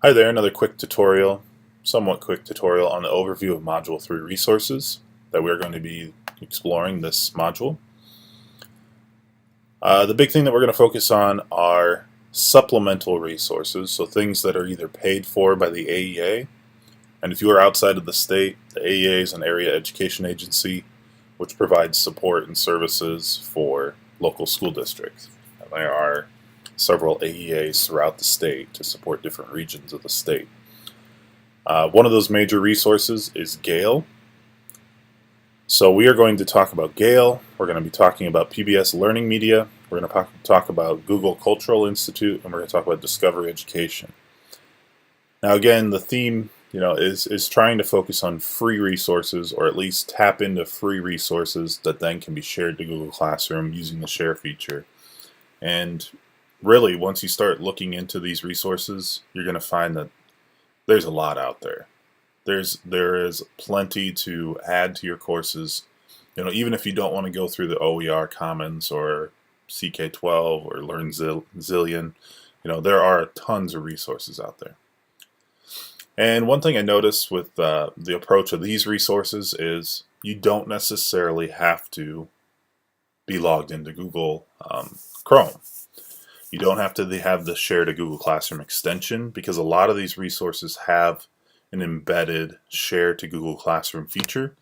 Hi there, another quick tutorial, somewhat quick tutorial on the overview of Module 3 resources that we're going to be exploring this module. The big thing that we're going to focus on are supplemental resources, so things that are either paid for by the AEA, and if you are outside of the state, the AEA is an area education agency which provides support and services for local school districts. And there are several AEAs throughout the state to support different regions of the state. One of those major resources is Gale. So we are going to talk about Gale. We're going to be talking about PBS Learning Media. We're going to talk about Google Cultural Institute, and we're going to talk about Discovery Education. Now, again, the theme, is trying to focus on free resources, or at least tap into free resources that then can be shared to Google Classroom using the share feature. And really, once you start looking into these resources, you're going to find that there's a lot out there. There is plenty to add to your courses. Even if you don't want to go through the OER Commons or CK12 or Learn Zillion, there are tons of resources out there. And one thing I noticed with the approach of these resources is you don't necessarily have to be logged into Google Chrome. You don't have to have the share to Google Classroom extension, because a lot of these resources have an embedded share to Google Classroom feature.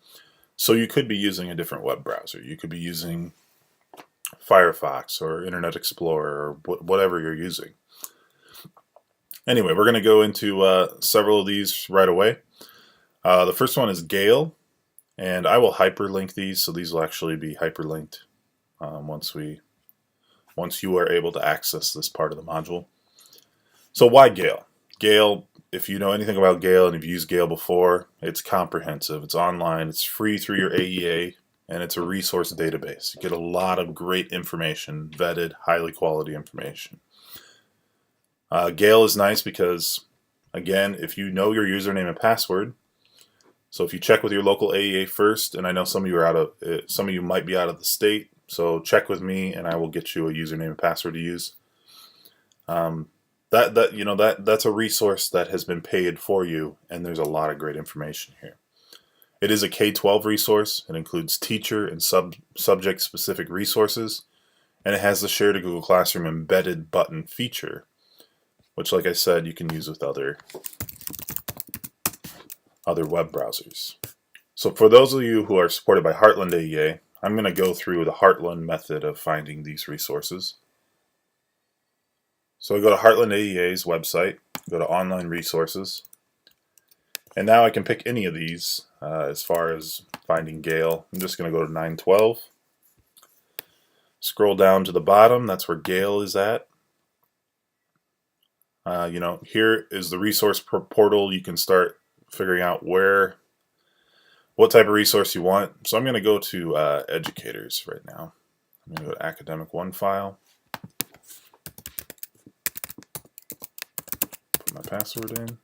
So you could be using a different web browser. You could be using Firefox or Internet Explorer or whatever you're using. Anyway, we're going to go into several of these right away. The first one is Gale, and I will hyperlink these, so these will actually be hyperlinked once you are able to access this part of the module. So why Gale? Gale, if you know anything about Gale and you've used Gale before, it's comprehensive, it's online, it's free through your AEA, and it's a resource database. You get a lot of great information, vetted, highly quality information. Gale is nice because, again, if you know your username and password, so if you check with your local AEA first, and I know some of you might be out of the state, so check with me and I will get you a username and password to use. That's a resource that has been paid for you, and there's a lot of great information here. It is a K-12 resource. It includes teacher and subject specific resources, and it has the share to Google Classroom embedded button feature, which, like I said, you can use with other web browsers. So for those of you who are supported by Heartland AEA, I'm going to go through the Heartland method of finding these resources. So I go to Heartland AEA's website, go to Online Resources, and now I can pick any of these as far as finding Gale. I'm just going to go to 912. Scroll down to the bottom, that's where Gale is at. Here is the resource portal. You can start figuring out what type of resource you want. So I'm going to go to educators right now. I'm going to go to Academic One file. Put my password in.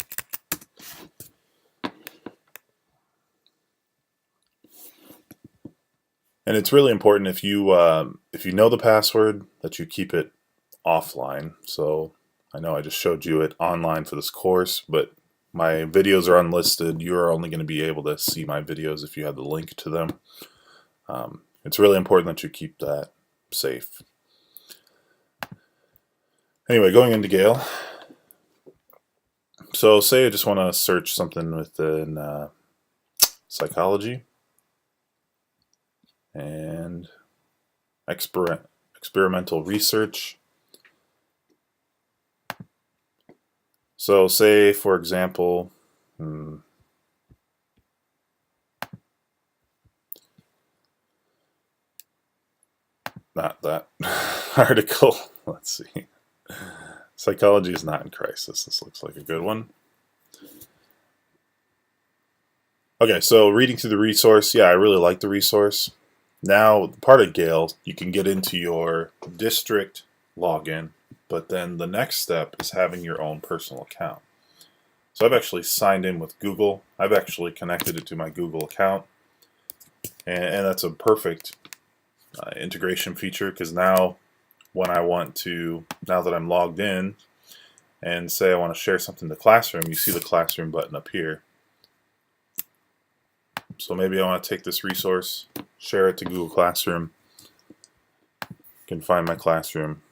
And it's really important if you know the password that you keep it offline. So I know I just showed you it online for this course, but my videos are unlisted. You're only going to be able to see my videos if you have the link to them. It's really important that you keep that safe. Anyway, going into Gale. So say I just want to search something within psychology and experimental research. So say, for example, not that article. Let's see. Psychology is not in crisis. This looks like a good one. Okay, so reading through the resource, yeah, I really like the resource. Now, part of Gale, you can get into your district login, but then the next step is having your own personal account. So I've actually signed in with Google. I've actually connected it to my Google account, and that's a perfect integration feature, because now that I'm logged in and say I want to share something to Classroom, you see the Classroom button up here. So maybe I want to take this resource, share it to Google Classroom. I can find my Classroom,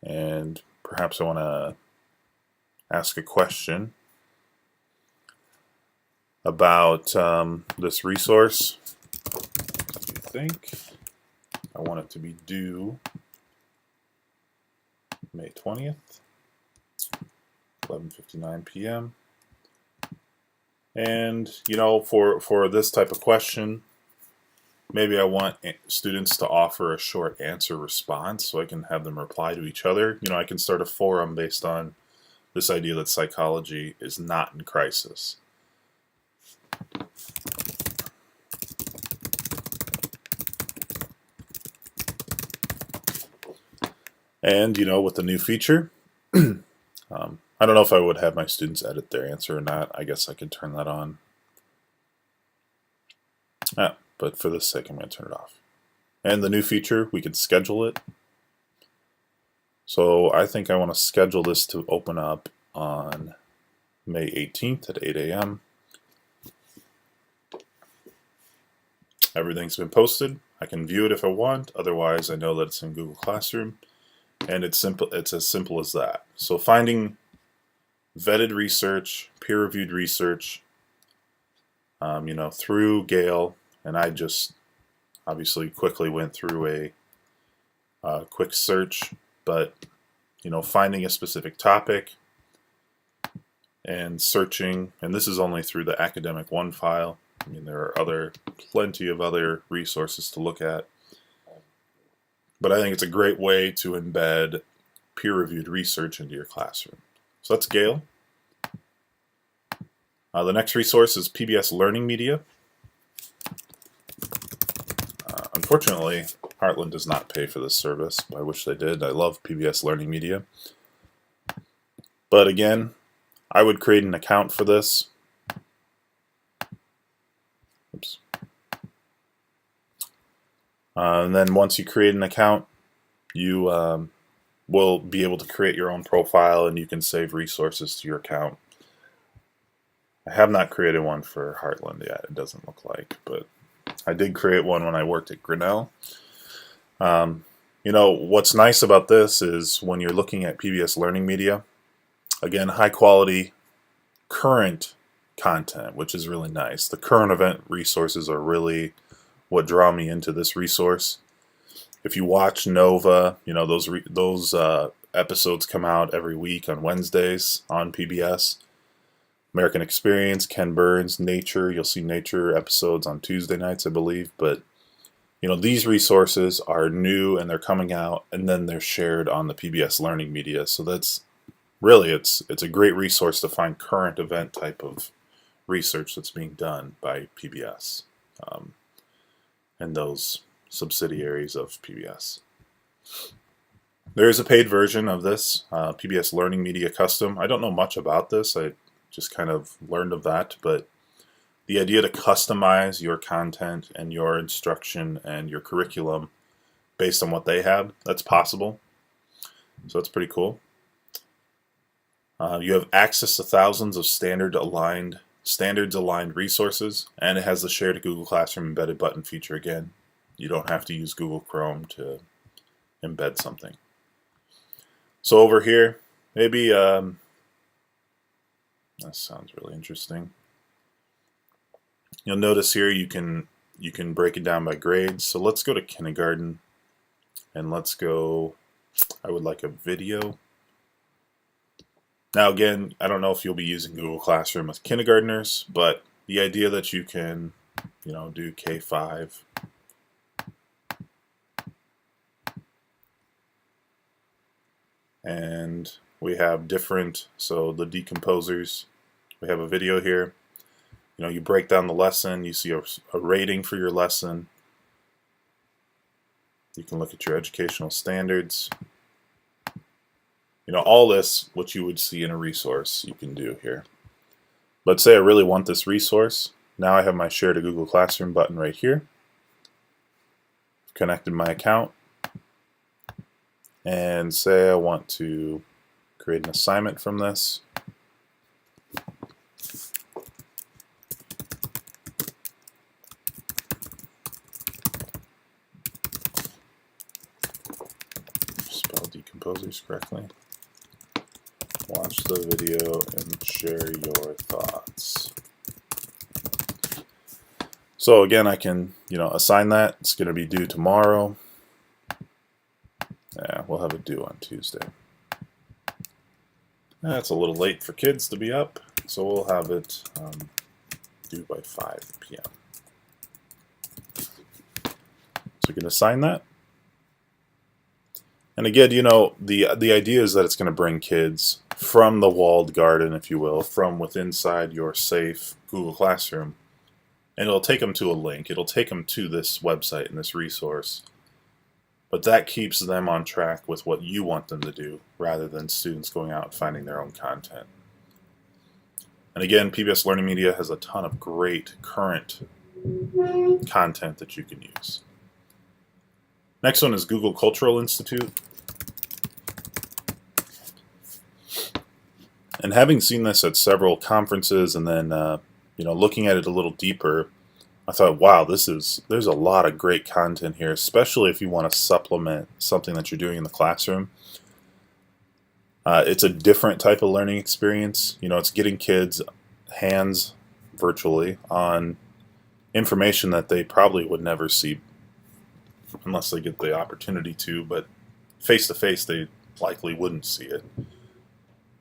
and perhaps I want to ask a question about this resource. What do you think? I want it to be due May 20th, 11:59 p.m. And for this type of question, maybe I want students to offer a short answer response so I can have them reply to each other. I can start a forum based on this idea that psychology is not in crisis. And with the new feature, I don't know if I would have my students edit their answer or not. I guess I could turn that on. But for this sake, I'm going to turn it off. And the new feature, we could schedule it. So I think I want to schedule this to open up on May 18th at 8 a.m. Everything's been posted. I can view it if I want. Otherwise, I know that it's in Google Classroom. And it's simple. It's as simple as that. So finding vetted research, peer-reviewed research, through Gale, and I just obviously quickly went through a quick search, but finding a specific topic and searching, and this is only through the Academic One file. There are plenty of other resources to look at. But I think it's a great way to embed peer-reviewed research into your classroom. So that's Gale. The next resource is PBS Learning Media. Unfortunately, Heartland does not pay for this service. I wish they did. I love PBS Learning Media. But again, I would create an account for this. Oops. And then once you create an account, you will be able to create your own profile, and you can save resources to your account. I have not created one for Heartland yet, it doesn't look like, but I did create one when I worked at Grinnell. What's nice about this is when you're looking at PBS Learning Media, again, high quality, current content, which is really nice. The current event resources are really what draw me into this resource. If you watch Nova, those episodes come out every week on Wednesdays on PBS. American Experience, Ken Burns, Nature. You'll see Nature episodes on Tuesday nights, I believe. But these resources are new and they're coming out, and then they're shared on the PBS Learning Media. So that's really it's a great resource to find current event type of research that's being done by PBS and those subsidiaries of PBS. There is a paid version of this, PBS Learning Media Custom. I don't know much about this. I just kind of learned of that, but the idea to customize your content and your instruction and your curriculum based on what they have, that's possible. So that's pretty cool. You have access to thousands of standards-aligned resources, and it has the Share to Google Classroom embedded button feature again. You don't have to use Google Chrome to embed something. So over here, maybe that sounds really interesting. You'll notice here you can break it down by grades. So let's go to kindergarten, and let's go. I would like a video. Now again, I don't know if you'll be using Google Classroom with kindergartners, but the idea that you can, do K5. And we have so the decomposers, we have a video here. You break down the lesson, you see a rating for your lesson. You can look at your educational standards. All this, what you would see in a resource, you can do here. Let's say I really want this resource. Now I have my Share to Google Classroom button right here. Connected my account. And say I want to create an assignment from this. Spell decomposers correctly. Watch the video and share your thoughts. So again, I can, assign that. It's going to be due tomorrow. Yeah, we'll have it due on Tuesday. That's a little late for kids to be up, so we'll have it due by 5 p.m. So you can assign that. And again, the idea is that it's going to bring kids from the walled garden, if you will, from within inside your safe Google Classroom. And it'll take them to a link. It'll take them to this website and this resource. But that keeps them on track with what you want them to do, rather than students going out and finding their own content. And again, PBS Learning Media has a ton of great current content that you can use. Next one is Google Cultural Institute. And having seen this at several conferences and then looking at it a little deeper, I thought, wow, there's a lot of great content here, especially if you want to supplement something that you're doing in the classroom. It's a different type of learning experience. It's getting kids' hands virtually on information that they probably would never see unless they get the opportunity to, but face-to-face they likely wouldn't see it.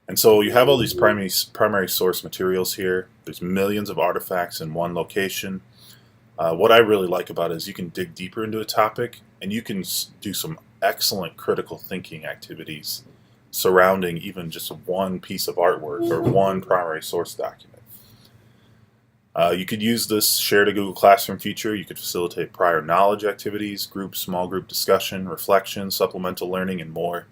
And so you have all these primary source materials here. There's millions of artifacts in one location. What I really like about it is you can dig deeper into a topic and you can do some excellent critical thinking activities surrounding even just one piece of artwork or one primary source document. You could use this Share to Google Classroom feature. You could facilitate prior knowledge activities, small group discussion, reflection, supplemental learning, and more.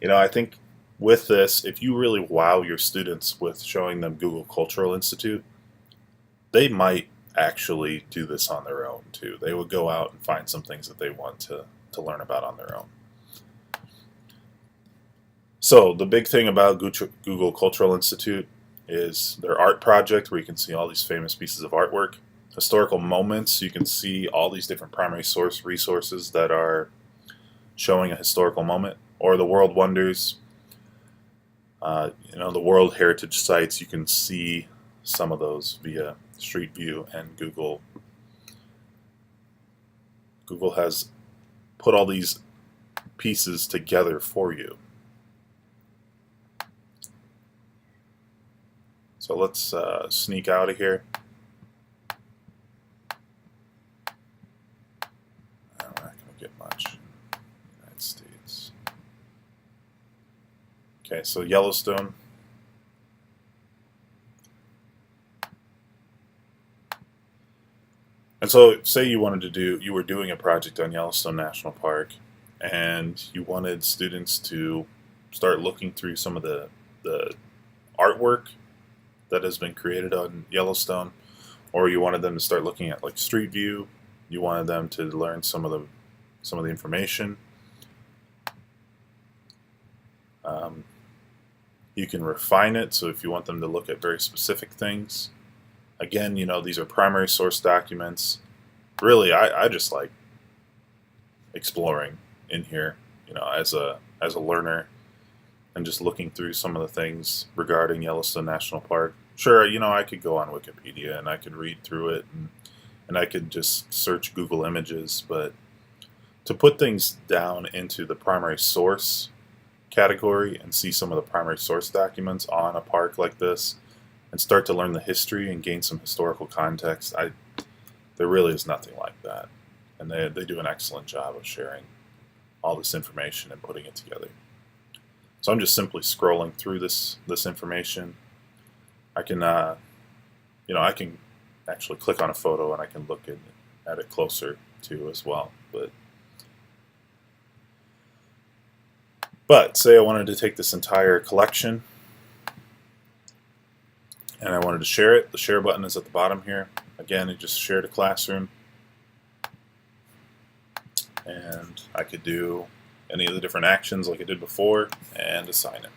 I think with this, if you really wow your students with showing them Google Cultural Institute, they might actually do this on their own too. They would go out and find some things that they want to learn about on their own. So the big thing about Google Cultural Institute is their art project, where you can see all these famous pieces of artwork. Historical moments, you can see all these different primary source resources that are showing a historical moment. Or the World Wonders, the World Heritage Sites, you can see some of those via Street View and Google. Google has put all these pieces together for you. So let's sneak out of here. I'm not going to get much in the United States. Okay, so Yellowstone. And so say you were doing a project on Yellowstone National Park and you wanted students to start looking through some of the artwork that has been created on Yellowstone, or you wanted them to start looking at like Street View, you wanted them to learn some of the information. You can refine it, so if you want them to look at very specific things. Again, these are primary source documents. Really, I just like exploring in here, as a learner, and just looking through some of the things regarding Yellowstone National Park. Sure, I could go on Wikipedia and I could read through it and I could just search Google Images, but to put things down into the primary source category and see some of the primary source documents on a park like this and start to learn the history and gain some historical context, there really is nothing like that. And they do an excellent job of sharing all this information and putting it together. So I'm just simply scrolling through this information. I can I can actually click on a photo and I can look at it closer too as well. But say I wanted to take this entire collection and I wanted to share it. The share button is at the bottom here. Again, it just share to Classroom. And I could do any of the different actions like I did before and assign it.